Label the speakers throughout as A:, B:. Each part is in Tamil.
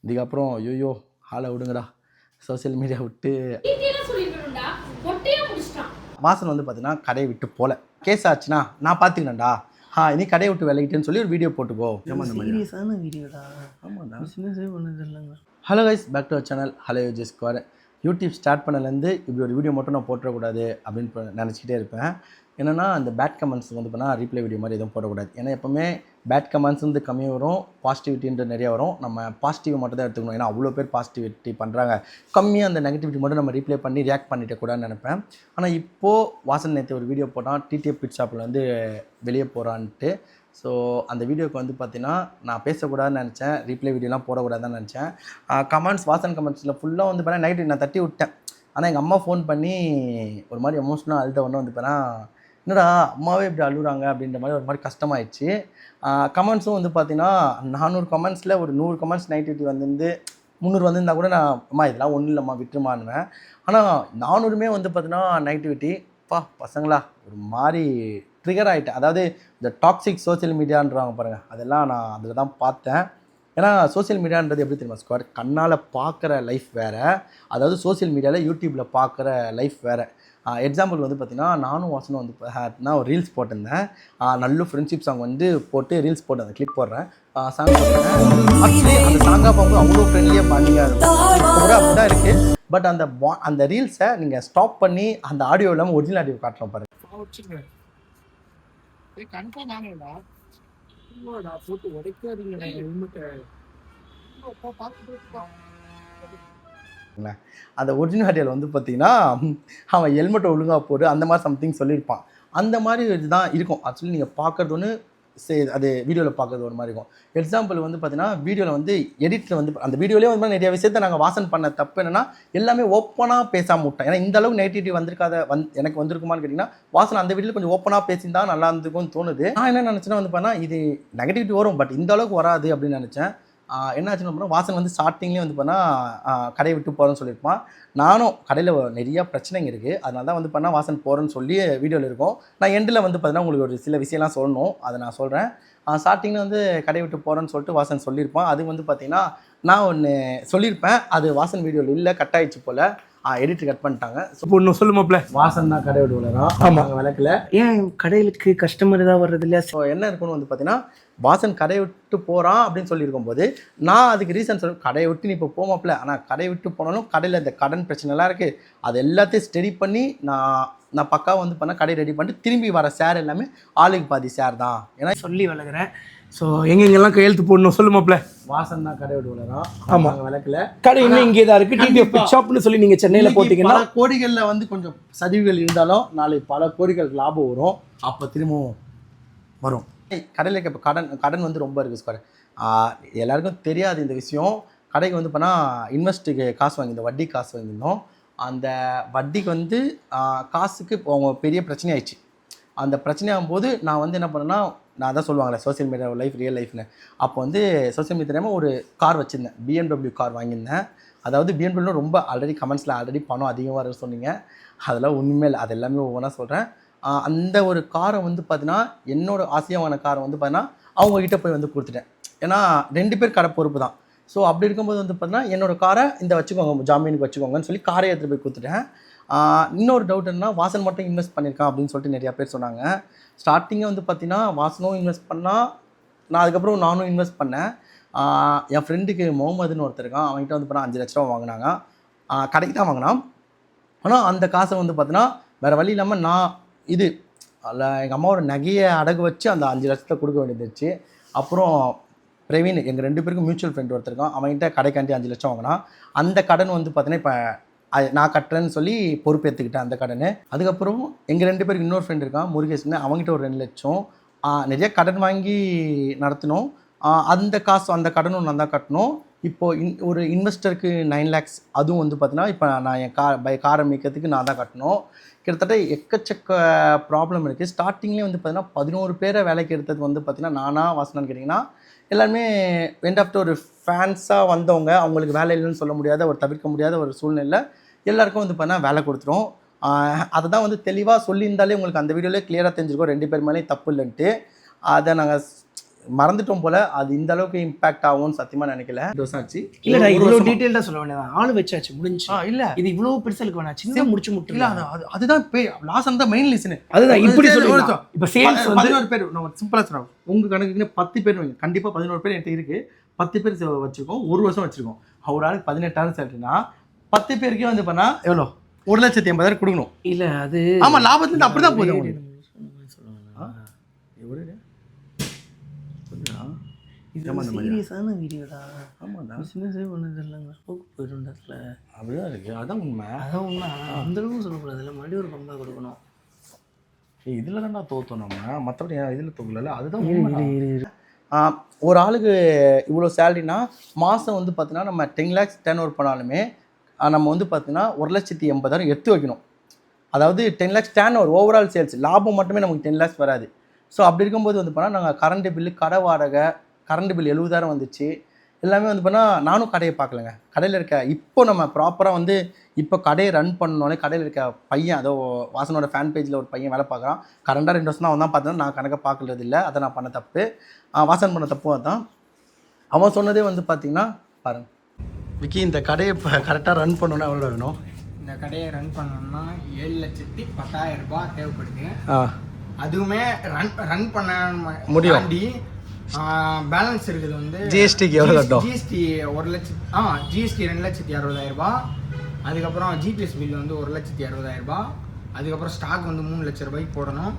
A: இதுக்கப்புறம் ஐயோ ஆளை விடுங்கடா சோசியல் மீடியா விட்டு வாசன் வந்து பார்த்தீங்கன்னா கடையை விட்டு போல கேஸ் ஆச்சுன்னா நான் பார்த்துக்கிறேன்டா இனி கடையை விட்டு விலகிட்டேன்னு சொல்லி ஒரு வீடியோ போட்டுக்கோ.
B: சீரியஸான வீடியோடா. ஆமாண்டா, பிஸ்னஸே பண்ணது இல்லைங்க.
A: Hello guys, back to our channel hello UG square. YouTube start பண்ணலேருந்து இப்படி ஒரு வீடியோ மட்டும் நான் போட்டக்கூடாது அப்படின்னு நினச்சிக்கிட்டே இருப்பேன். என்னென்னா அந்த பேட் கமெண்ட்ஸ் வந்து பண்ணால் ரீப்ளை வீடியோ மாதிரி எதுவும் போடக்கூடாது. ஏன்னா எப்போவுமே பேட் கமெண்ட்ஸ் வந்து கம்மியாக வரும், பாசிட்டிவிட்டின்ற நிறையா வரும். நம்ம பாசிட்டிவ் மட்டும் தான் எடுத்துக்கணும். ஏன்னா அவ்வளோ பேர் பாசிட்டிவிட்டி பண்ணுறாங்க, கம்மியாக அந்த நெகட்டிவிட்டி மட்டும் நம்ம ரீப்ளை பண்ணி ரியாக்ட் பண்ணிட்டு கூடாதுன்னு நினைப்பேன். ஆனால் இப்போது வாசன் நேற்று ஒரு வீடியோ போட்டான், டிடிஎஃப் பிட் ஷாப்பில் வந்து வெளியே போகிறான்ட்டு. ஸோ அந்த வீடியோக்கு வந்து பார்த்தீங்கன்னா நான் பேசக்கூடாதுன்னு நினச்சேன், ரீப்ளை வீடியோலாம் போடக்கூடாதுன்னு நினச்சேன். கமெண்ட்ஸ் வாசன் கமெண்ட்ஸில் ஃபுல்லாக வந்து பார்த்தா நெகட்டிவ் நான் தட்டி விட்டேன். ஆனால் எங்கள் அம்மா ஃபோன் பண்ணி ஒரு மாதிரி எமோஷனலாக அழுத ஒன்று வந்து பார்த்தா என்னடா அம்மாவே இப்படி அழுகுறாங்க அப்படின்ற மாதிரி ஒரு மாதிரி கஷ்டமாயிடுச்சு. கமெண்ட்ஸும் வந்து பார்த்தீங்கன்னா 400 கமெண்ட்ஸில் ஒரு 100 கமெண்ட்ஸ் நெகட்டிவிட்டி வந்து 300 வந்திருந்தா கூட நான் அம்மா இதெல்லாம் ஒன்றும் இல்லைம்மா விட்டுருமானுவேன். ஆனால் 400மே வந்து பார்த்தீங்கன்னா நெகட்டிவிட்டி பசங்களா ஒரு மாதிரி ட்ரிகர் ஆகிட்டேன். அதாவது இந்த டாக்ஸிக் சோசியல் மீடியான்றாங்க பாருங்கள், அதெல்லாம் நான் அதில் தான் பார்த்தேன். ஏன்னா சோசியல் மீடியான்றது எப்படி தெரியுமா ஸ்குவாட், கண்ணால் பார்க்குற லைஃப் வேறு, அதாவது சோசியல் மீடியாவில் யூடியூப்பில் பார்க்குற லைஃப் வேறு. எக்ஸாம்பிள் வந்து பார்த்திங்கன்னா நானும் வாசனும் வந்து நான் ஒரு ரீல்ஸ் போட்டிருந்தேன், நல்ல ஃப்ரெண்ட்ஷிப் சாங் வந்து போட்டு ரீல்ஸ் போட்டு அந்த கிளிப் போடுறேன், சாங் போட்டேன். ஆக்சுவலி அந்த சாங்காக பார்க்கும்போது அவ்வளோ ஃப்ரெண்ட்லியாக பாண்டிங்காக இருக்கும், கூட அப்படி தான் இருக்குது. பட் அந்த ரீல்ஸை நீங்கள் ஸ்டாப் பண்ணி அந்த ஆடியோ இல்லாமல் ஒரிஜினல் ஆடியோ காட்டுறோம் பாருங்கள். அந்த ஒரிஜினல் ஆடியோவில் வந்து பார்த்தீங்கன்னா அவன் ஹெல்மெட்டை ஒழுங்காக போடு அந்த மாதிரி சம்திங் சொல்லியிருப்பான். அந்த மாதிரி இதுதான் இருக்கும். ஆக்சுவலி நீங்கள் பார்க்குறது ஒன்று, அது வீடியோவில் பார்க்குறது ஒரு மாதிரி இருக்கும். எக்ஸாம்பிள் வந்து பார்த்தீங்கன்னா வீடியோவில் வந்து எடிட்டில் வந்து அந்த வீடியோலேயே வந்து நிறைய விஷயத்தை நாங்கள் வாசன் பண்ண தப்பு என்னென்னா எல்லாமே ஓப்பனாக பேசாமல் விட்டோம். ஏன்னா இந்த அளவுக்கு நெகட்டிவிட்டி வந்திருக்காத எனக்கு வந்திருக்குமான்னு கேட்டிங்கன்னா வாசன் அந்த வீடியோவில் கொஞ்சம் ஓப்பனாக பேசியிருந்தா நல்லா இருந்துக்கும்னு தோணுது. நான் என்ன நினச்சேன்னா வந்து பார்த்தா இது நெகட்டிவிட்டி வரும், பட் இந்த அளவுக்கு வராது அப்படின்னு நினச்சேன். என்னாச்சுன்னு அப்படின்னா வாசன் வந்து ஸ்டார்டிங்லேயே வந்து பண்ணால் கடையை விட்டு போகிறேன்னு சொல்லியிருப்பான். நானும் கடையில் நிறையா பிரச்சனைங்க இருக்குது, அதனால தான் வந்து பண்ணால் வாசன் போகிறேன்னு சொல்லி வீடியோவில் இருக்கும். நான் எண்டில் வந்து பார்த்தீங்கன்னா உங்களுக்கு ஒரு சில விஷயம்லாம் சொல்லணும், அதை நான் சொல்கிறேன். ஸ்டார்டிங்கில் வந்து கடையை விட்டு போகிறேன்னு சொல்லிட்டு வாசன் சொல்லியிருப்பான். அது வந்து பார்த்திங்கன்னா நான் ஒன்று சொல்லியிருப்பேன், அது வாசன் வீடியோவில் இல்லை, கட் ஆகிடுச்சு போல், எடிட்டர் கட் பண்ணிட்டாங்க. ஸோ ஒன்று சொல்லுமாப்ல வாசன் தான் கடை விட்டு விடுறான். ஆமாம், விளக்கில் ஏன் கடையிலுக்கு கஸ்டமர் தான் வர்றது இல்லையா? ஸோ என்ன இருக்குன்னு வந்து பார்த்தீங்கன்னா வாசன் கடையை விட்டு போகிறான் அப்படின்னு சொல்லியிருக்கும் போது நான் அதுக்கு ரீசன் சொல்ல, கடையை விட்டு நீ இப்போ போமாப்பில்ல, ஆனால் கடையை விட்டு போனாலும் கடையில் இந்த கடன் பிரச்சனைலாம் இருக்குது, அது எல்லாத்தையும் ஸ்டடி பண்ணி நான் பக்காவாக வந்து பண்ணால் கடையை ரெடி பண்ணிட்டு திரும்பி வர ஷேர் எல்லாமே ஆளுக்கு பாதி ஷேர் தான் ஏன்னா சொல்லி வளர்க்குறேன். ஸோ எங்கெங்கெல்லாம் கையெழுத்து போடணும் சொல்லுமாப்ல. வாசன் தான் கடை விட்டு விடுறான். ஆமாம், விளக்கில் கடை இன்னும் இங்கே தான் இருக்குது, டிடிஎஃப் பிட் ஷாப்னு சொல்லி நீங்கள் சென்னையில் போட்டிங்கன்னா கோடிகளில் வந்து கொஞ்சம் சதிவுகள் இருந்தாலும் நாளைக்கு பல கோடிகள் லாபம் வரும், அப்போ திரும்பவும் வரும். கடையில் இப்போ கடன் வந்து ரொம்ப இருக்குது ஸ்கொயர். எல்லாருக்கும் தெரியாது இந்த விஷயம். கடைக்கு வந்து பண்ணால் இன்வெஸ்ட்டுக்கு காசு வாங்கியிருந்தோம், வட்டி காசு வாங்கியிருந்தோம். அந்த வட்டிக்கு வந்து காசுக்கு அவங்க பெரிய பிரச்சனை ஆயிடுச்சு. அந்த பிரச்சனையாகும் போது நான் வந்து என்ன பண்ணேன்னா, நான் தான் சொல்லுவாங்களே சோசியல் மீடியா லைஃப் ரியல் லைஃப்னு, அப்போ வந்து சோசியல் மீடியா தெரியாமல் ஒரு கார் வச்சுருந்தேன், BMW கார் வாங்கியிருந்தேன். அதாவது BMW ரொம்ப ஆல்ரெடி கமெண்ட்ஸில் ஆல்ரெடி பணம் அதிகமாக வரும்னு சொன்னீங்க, அதெல்லாம் உண்மையில் அது எல்லாமே ஒவ்வொன்றா சொல்கிறேன். அந்த ஒரு காரை வந்து பார்த்தீங்கன்னா என்னோடய ஆசையான காரை வந்து பார்த்தீங்கன்னா அவங்கக்கிட்ட போய் வந்து கொடுத்துட்டேன். ஏன்னா 2 பேர் கடை பொறுப்பு தான். ஸோ அப்படி இருக்கும்போது வந்து பார்த்தீங்கன்னா என்னோடய காரை இந்த வச்சுக்கோங்க, ஜாமீனுக்கு வச்சுக்கோங்கன்னு சொல்லி காரை எடுத்துகிட்டு போய் கொடுத்துட்டேன். இன்னொரு டவுட் என்னன்னா வாசன் மட்டும் இன்வெஸ்ட் பண்ணியிருக்கான் அப்படின்னு சொல்லிட்டு நிறையா பேர் சொன்னாங்க. ஸ்டார்டிங்கே வந்து பார்த்தீங்கன்னா வாசனும் இன்வெஸ்ட் பண்ணால், நான் அதுக்கப்புறம் நானும் இன்வெஸ்ட் பண்ணேன். என் ஃப்ரெண்டுக்கு முகமதுன்னு ஒருத்தர் இருக்கான், அவங்ககிட்ட வந்து பார்த்தா 5 லட்ச ரூபா வாங்கினாங்க, கடைக்கு தான் வாங்கினான். ஆனால் அந்த காசை வந்து பார்த்தீங்கன்னா வேறு வழி இல்லாமல் நான் எங்கள் அம்மாவோட நகையை அடகு வச்சு அந்த 5 லட்சத்தை கொடுக்க வேண்டியதுச்சு. அப்புறம் பிரவீன் எங்கள் 2 பேருக்கும் மியூச்சுவல் ஃப்ரெண்ட் ஒருத்தருக்கான், அவங்ககிட்ட கடைக்காண்டி 5 லட்சம் வாங்கினா. அந்த கடன் வந்து பார்த்தீங்கன்னா இப்போ நான் கட்டுறேன்னு சொல்லி பொறுப்பேற்றுக்கிட்டேன் அந்த கடனை. அதுக்கப்புறம் எங்கள் 2 பேருக்கு இன்னொரு ஃப்ரெண்ட் இருக்கான் முருகேஷ்னு, அவங்ககிட்ட ஒரு 2 லட்சம் நிறைய கடன் வாங்கி நடத்தினோம். அந்த கடனும் நான் தான் கட்டணும். இப்போது ஒரு இன்வெஸ்டருக்கு 9 lakhs, அதுவும் வந்து பார்த்தீங்கன்னா இப்போ நான் என் காரை மீக்கிறதுக்கு நான் தான் கட்டணும். கிட்டத்தட்ட எக்கச்சக்க ப்ராப்ளம் இருக்குது. ஸ்டார்டிங்லேயே வந்து பார்த்தீங்கன்னா 11 பேரை வேலைக்கு எடுத்தது வந்து பார்த்தீங்கன்னா நானாக வாசனான்னு கேட்டிங்கன்னா எல்லாருமே எண்ட் ஆஃப்டர் ஒரு ஃபேன்ஸாக வந்தவங்க, அவங்களுக்கு வேலை இல்லைன்னு சொல்ல முடியாத ஒரு தவிர்க்க முடியாத ஒரு சூழ்நிலை எல்லாருக்கும் வந்து பார்த்தீங்கன்னா வேலை கொடுத்துரும். அதை தான் வந்து தெளிவாக சொல்லியிருந்தாலே உங்களுக்கு அந்த வீடியோவிலே கிளியராக தெரிஞ்சிருக்கும் 2 பேர் மேலேயும் தப்பு இல்லைன்ட்டு. அதை நாங்கள் மறந்துட்டோம் போல. அது இந்த அளவுக்கு இம்பாக்ட் ஆகும்னு சத்தியமாக நினைக்கல. 2 வருஷம் ஆச்சு.
B: இல்லடா இவ்வளோ டீட்டெயில்டாக சொல்ல வேண்டியதான். ஆள் வச்சாச்சு முடிஞ்சு.
A: இல்லை
B: இது இவ்வளோ பெருசாக இருக்க வேணாம், சின்ன முடிச்சு முட்டு.
A: இல்லை அதுதான் லாஸ் தான் மெயின் ரீசனு.
B: அதுதான் இப்படி சொல்லுவோம். இப்போ சேல்ஸ் வந்து
A: 11 பேர். நான் சிம்பிளாக சொல்கிறேன், உங்கள் கணக்குன்னு 10 பேர் வைங்க. கண்டிப்பாக 11 பேர் என்கிட்ட இருக்குது. 10 பேர் வச்சுருக்கோம், 1 வருஷம் வச்சுருக்கோம். ஒரு ஆளுக்கு 18,000 சேலரினா 10 பேருக்கே வந்து பண்ணால் எவ்வளோ? 1,80,000 கொடுக்கணும்.
B: இல்லை அது
A: ஆமாம், லாபத்துலேருந்து அப்படி தான் போகுது.
B: இது சீரியஸான வீடியோடா.
A: ஆமாண்டா,
B: பிஸ்னஸே பண்ணது இல்லைங்க, போக்கு போயிடும்ல.
A: அப்படிதான் இருக்குது. அதான் உண்மை.
B: அதான் உண்மை. அந்த அளவுக்கு சொல்லக்கூடாதுல்ல, மறுபடியும் ஒரு பங்கா கொடுக்கணும்.
A: இதில் தான்டா தோற்றோம் நம்ம, மற்றபடி இதில் தோக்கல. அதுதான் ஒரு ஆளுக்கு இவ்வளோ சேலரினா மாதம் வந்து பார்த்தீங்கன்னா நம்ம 10 lakhs டர்ன் ஓவர் பண்ணாலுமே நம்ம வந்து பார்த்தீங்கன்னா 1,80,000 எடுத்து வைக்கணும். அதாவது 10 lakhs turn over overall sales, லாபம் மட்டுமே நமக்கு 10 lakhs வராது. ஸோ அப்படி இருக்கும்போது வந்து பண்ணால் நாங்கள் கரண்ட் பில்லு, கடை வாடகை, கரண்ட் பில் 70,000 வந்துச்சு. எல்லாமே வந்து பண்ணால் நானும் கடையை பார்க்கலங்க. கடையில் இருக்க இப்போ நம்ம ப்ராப்பராக வந்து இப்போ கடையை ரன் பண்ணோன்னே கடையில் இருக்க பையன், அதோ வாசனோட ஃபேன் பேஜில் ஒரு பையன் வேலை பார்க்குறான். கரண்டாக 2 வருஷம் தான் அவன் தான் பார்த்தேன். நான் கணக்கை பார்க்கறது இல்லை, அதை நான் பண்ண தப்பு. வாசன் பண்ண தப்பு அதான். அவன் சொன்னதே வந்து பார்த்தீங்கன்னா, பாருங்க விக்கி, இந்த கடையை இப்போ கரெக்டாக ரன் பண்ணணுன்னா எவ்வளோ வேணும்?
C: இந்த கடையை ரன் பண்ணணும்னா 7,10,000 ரூபாய் தேவைப்படுது. அதுவுமே ரன் பண்ண
A: முடியும்.
C: பேலன்ஸ் இருக்குது வந்து
A: ஜிஎஸ்டிக்கு எவ்வளோ கட்டும்?
C: ஜிஎஸ்டி 1 லட்சம். ஜிஎஸ்டி 2,60,000 ரூபாய். அதுக்கப்புறம் ஜிபிஎஸ் பில் வந்து 1,60,000 ரூபாய். அதுக்கப்புறம் ஸ்டாக் வந்து 3 லட்சம் ரூபாய்க்கு போடணும்.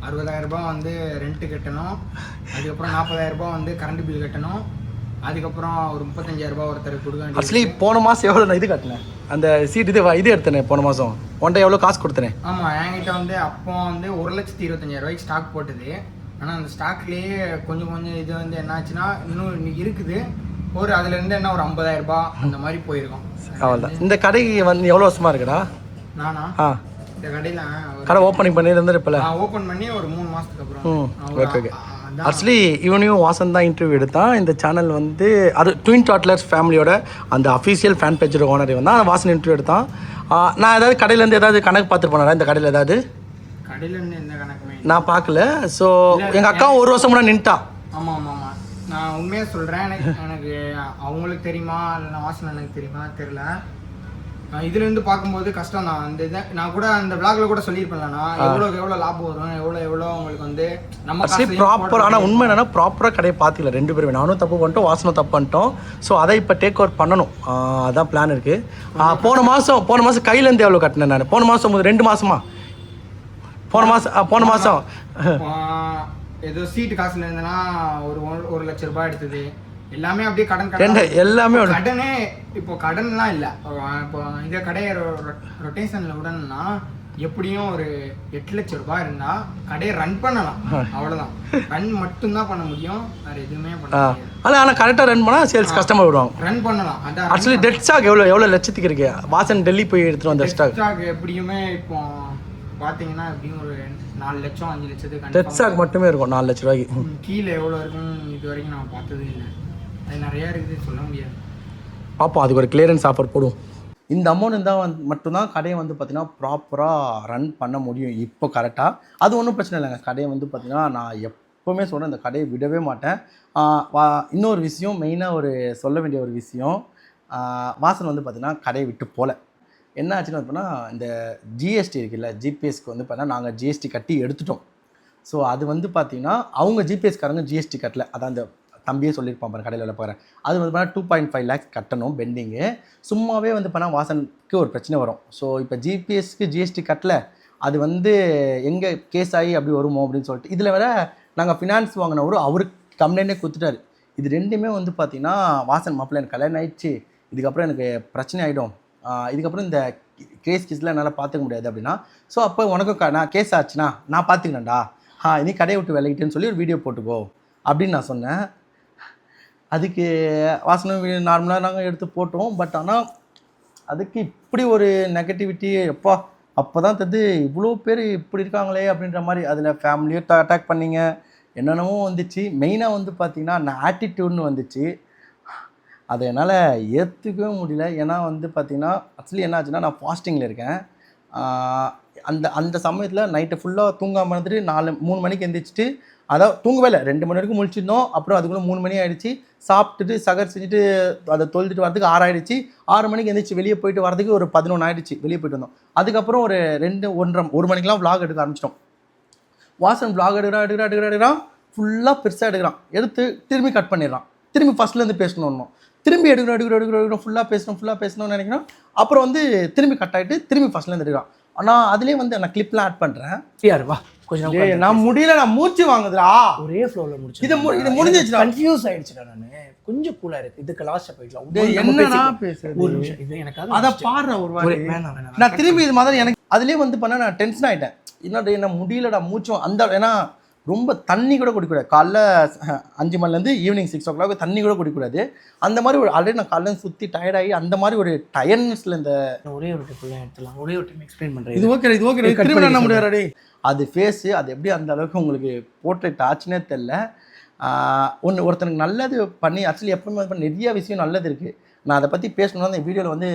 C: 60,000 ரூபாய் வந்து ரெண்ட்டு கட்டணும். அதுக்கப்புறம் 40,000 ரூபாய் வந்து கரண்ட் பில் கட்டணும். அதுக்கப்புறம் ஒரு 35,000 ரூபாய் ஒருத்தருக்கு கொடுக்க.
A: ஆக்சுவலி போன மாதம் எவ்வளோ நான் இது கட்டினேன், அந்த சீட் இது எடுத்தேனே போன மாதம். ஒன்றை எவ்வளோ காசு கொடுத்தேனே?
C: ஆமாம், என்கிட்ட வந்து அப்போ வந்து 1,25,000 ரூபாய்க்கு ஸ்டாக் போட்டது. ஆனால் அந்த ஸ்டாக்லேயே கொஞ்சம் இது வந்து என்னாச்சுன்னா இன்னும் இருக்குது. அதுலேருந்து என்ன ஒரு 50,000 ரூபாய் அந்த மாதிரி போயிருக்கும்.
A: அவ்வளோதான். இந்த கடைக்கு வந்து எவ்வளோ வருஷமா இருக்குடா?
C: நானா இந்த கடையில்
A: கடை ஓப்பனிங் பண்ணி இருந்திருப்பல?
C: ஓப்பன் பண்ணி ஒரு 3 மாதத்துக்கு அப்புறம்.
A: Okay okay. ஆக்சுவலி இவனையும் வாசன் தான் இன்டர்வியூ எடுத்தான். இந்த சேனல் வந்து அது ட்வின் டாட்லர்ஸ் ஃபேமிலியோட அந்த அஃபீஷியல் ஃபேன் பேஜோட ஓனர் வந்தான். வாசன் இன்டர்வியூ எடுத்தான். நான் ஏதாவது கடையிலேருந்து ஏதாவது கணக்கு பார்த்துட்டு போனாரா இந்த கடையில்? ஏதாவது
C: கடையிலேருந்து எந்த கணக்குமே
A: நான் பார்க்கல. ஸோ எங்கள் அக்கா 1 வருஷம் முன்னாடி நின்ட்டான்.
C: ஆமாம் ஆமாம் ஆமாம், நான் உண்மையாக சொல்கிறேன். எனக்கு அவங்களுக்கு தெரியுமா இல்லைன்னா வாசன் எனக்கு தெரியுமா தெரியல. இதுலேருந்து பார்க்கும்போது கஷ்டம் தான். அந்த இதை நான் கூட அந்த விளாக்ல கூட சொல்லியிருப்பேன்லண்ணா, எவ்வளோ லாபம் வரும், எவ்வளோ உங்களுக்கு வந்து நம்ம
A: ப்ராப்பர். ஆனால் உண்மை என்னன்னா ப்ராப்பராக கடையை பார்த்துக்கல 2 பேருமே. நானும் தப்பு பண்ணிட்டோம், வாசனும் தப்பு பண்ணிட்டோம். ஸோ அதை இப்போ டேக் ஓவர் பண்ணணும், அதான் பிளான் இருக்குது. போன மாதம் கையிலேருந்து எவ்வளோ கட்டினேன் நான்? போன மாதம் 2 மாதமா? போன மாதம்
C: ஏதோ சீட்டு காசுல இருந்தேன்னா ஒரு 1 லட்சம் ரூபாய் எடுத்தது. எல்லாமே அப்படியே கடன்
A: எல்லாமே
C: கடனே. இப்போ கடன்லாம் இல்லை. இப்போ இந்த கடையை ரொட்டேஷனில் விடணும்னா எப்படியும் ஒரு 8 லட்சம் ரூபாய் இருந்தா கடையை ரன் பண்ணலாம். அவ்வளோதான், ரன் மட்டும்தான் பண்ண முடியும், வேற எதுவுமே பண்ண முடியாது.
A: ஆனால் கரெக்டாக ரன் பண்ணால் சேல்ஸ் கஸ்டமர் விடுவாங்க.
C: ரன் பண்ணலாம். அதான்
A: ஆக்சுவலி டெட் ஸ்டாக் எவ்வளோ லட்சத்துக்கு இருக்கு? வாசன் டெல்லி போய் எடுத்துகிட்டு வந்த
C: ஸ்டாக் எப்படியுமே இப்போ பார்த்தீங்கன்னா எப்படியும் ஒரு 4 லட்சம் 5 லட்சத்துக்கு
A: டெட் ஸ்டாக் மட்டுமே இருக்கும். 4 லட்ச ரூபாய்க்கு
C: கீழே எவ்வளோ இருக்கும் இது வரைக்கும் நான் பார்த்ததே இல்லை. அது நிறையா இருக்குது, சொல்ல முடியாது.
A: பார்ப்போம், அதுக்கு ஒரு கிளியரன்ஸ் ஆஃபர் போடுவோம். இந்த அமௌண்ட் இருந்தால் மட்டும்தான் கடையை வந்து பார்த்தீங்கன்னா ப்ராப்பராக ரன் பண்ண முடியும் இப்போ கரெக்டாக. அது ஒன்றும் பிரச்சனை இல்லைங்க. கடையை வந்து பார்த்தீங்கன்னா நான் எப்போவுமே சொல்கிறேன், இந்த கடையை விடவே மாட்டேன். இன்னொரு விஷயம், மெயினாக சொல்ல வேண்டிய ஒரு விஷயம், வாசன் வந்து பார்த்தீங்கன்னா கடையை விட்டு போகல. என்ன ஆச்சுன்னு பார்த்தோன்னா, இந்த ஜிஎஸ்டி இருக்குல்ல, ஜிபிஎஸ்க்கு வந்து பார்த்தீங்கன்னா நாங்கள் ஜிஎஸ்டி கட்டி எடுத்துட்டோம். ஸோ அது வந்து பார்த்தீங்கன்னா அவங்க ஜிபிஎஸ்காரங்க ஜிஎஸ்டி கட்டல. அதான் அந்த தம்பியே சொல்லியிருப்பான் பாரு, கடையில் பார்க்குறேன். அது வந்து பார்த்தா 2.5 lakhs கட்டணும் பெண்டிங்கு. சும்மாவே வந்து பார்த்தா வாசனுக்கு ஒரு பிரச்சனை வரும். ஸோ இப்போ ஜிபிஎஸ்க்கு ஜிஎஸ்டி கட்டல, அது வந்து எங்கே கேஸ் ஆகி அப்படி வருமோ அப்படின்னு சொல்லிட்டு இதில் வேற நாங்கள் ஃபினான்ஸ் வாங்கினவரு அவருக்கு கம்ப்ளைண்டே கொடுத்துட்டாரு. இது ரெண்டுமே வந்து பார்த்தீங்கன்னா வாசன் மாப்பிள்ளை எனக்கு கல்யாணம் ஆயிடுச்சு, இதுக்கப்புறம் எனக்கு பிரச்சனை ஆகிடும், இதுக்கப்புறம் இந்த கேஸ்லாம் என்னால் பார்த்துக்க முடியாது அப்படின்னா. ஸோ அப்போ உனக்கும் நான் கேஸ் ஆச்சுன்னா நான் பார்த்துக்கிறேன்டா, நீ கடையை விட்டு விலகிட்டேன்னு சொல்லி ஒரு வீடியோ போட்டுக்கோ அப்படின்னு நான் சொன்னேன். அதுக்கு வாசனம் நார்மலாக நாங்கள் எடுத்து போட்டோம். பட் ஆனால் அதுக்கு இப்படி ஒரு நெகட்டிவிட்டி அப்போ தான் தெரிஞ்சு இவ்வளோ பேர் இப்படி இருக்காங்களே அப்படின்ற மாதிரி. அதில் ஃபேமிலியும் அட்டாக் பண்ணிங்க, என்னென்னமோ வந்துச்சு. மெயினாக வந்து பார்த்திங்கன்னா நான் ஆட்டிடியூட்னு வந்துச்சு. அதை என்னால் ஏற்றுக்கவே முடியல. ஏன்னா வந்து பார்த்திங்கன்னா ஆக்சுவலி என்ன ஆச்சுன்னா நான் ஃபாஸ்டிங்கில் இருக்கேன். அந்த சமயத்தில் நைட்டு ஃபுல்லாக தூங்காமல் இருந்துட்டு 3 மணிக்கு எந்திரிச்சிட்டு அதான் தூங்கவே இல்லை 2 மணி வரைக்கும் முழிச்சிருந்தோம். அப்புறம் அதுக்குள்ளே 3 மணி ஆகிடுச்சு. சாப்பிட்டுட்டு சகர் செஞ்சுட்டு அதை தொழுதுட்டு வரதுக்கு 6 ஆகிடுச்சு. 6 மணிக்கு எந்திரிச்சு வெளியே போயிட்டு வரதுக்கு ஒரு 11 ஆகிடுச்சு. வெளியே போயிட்டு வந்தோம். அதுக்கப்புறம் ஒரு 1 மணிக்கெலாம் vlog எடுக்க ஆரம்பிச்சிட்டோம். வாசன் vlog எடுக்கிறான் ஃபுல்லாக பெருசாக எடுக்கிறான். எடுத்து திரும்பி கட் பண்ணிடுறான். திரும்பி ஃபஸ்ட்லேருந்து பேசணும். திரும்பி எடுக்கிறோம் ஃபுல்லாக பேசணும்னு நினைக்கிறோம். அப்புறம் வந்து திரும்பி கட் ஆகிட்டு திரும்பி ஃபஸ்ட்லேருந்து எடுக்கிறான். ஆனால் அதுலேயே வந்து நான் கிளிப்லாம் ஆட் பண்ணுறேன்.
B: யார் வா கொஞ்சம்
A: நான் முடியல, நான் மூச்சு வாங்குதுடா.
B: ஒரே ஃப்ளோவில் முடிச்சு
A: இது முடிஞ்சிச்சுடா.
B: கன்ஃபியூஸ் ஆயிடுச்சுடா. நான் கொஞ்சம் கூலாக இருக்குது. இதுக்கு லாஸ்ட்டாக போயிடலாம்.
A: என்னடா பேசுறது?
B: ஒரு நிமிஷம் இது எனக்கு
A: அதை பாடுற ஒரு வாட்டி
B: வேணாம்.
A: நான் திரும்பி இது மாதிரி எனக்கு அதுலேயே வந்து பண்ண நான் டென்ஷன் ஆகிட்டேன். என்னடா என்ன முடியலடா மூச்சும் அந்த ஏன்னா ரொம்ப தண்ணி கூட குடிக்கூடாது. காலைல 5 மணிலேருந்து ஈவினிங் 6 o'clock தண்ணி கூட குடிக்கூடாது. அந்த மாதிரி ஒரு ஆல்ரெடி நான் காலைல சுற்றி டயர்டாகி அந்த மாதிரி ஒரு டயர்ட்னஸில் இந்த
B: ஒரே ஒரு டைம் எடுத்துலாம். ஒரே ஒரு டைம் எக்ஸ்பிளைன் பண்ணுறேன்.
A: இது ஓகே திரும்ப என்ன முடியாது. அது ஃபேஸு அது எப்படி அந்த அளவுக்கு உங்களுக்கு போர்ட்ரேட் ஆச்சுன்னே தெரில. ஒருத்தனுக்கு நல்லது பண்ணி ஆக்சுவலி எப்பவுமே நிறைய விஷயம் நல்லது இருக்குது. நான் அதை பற்றி பேசணுன்னா அந்த வீடியோவில் வந்து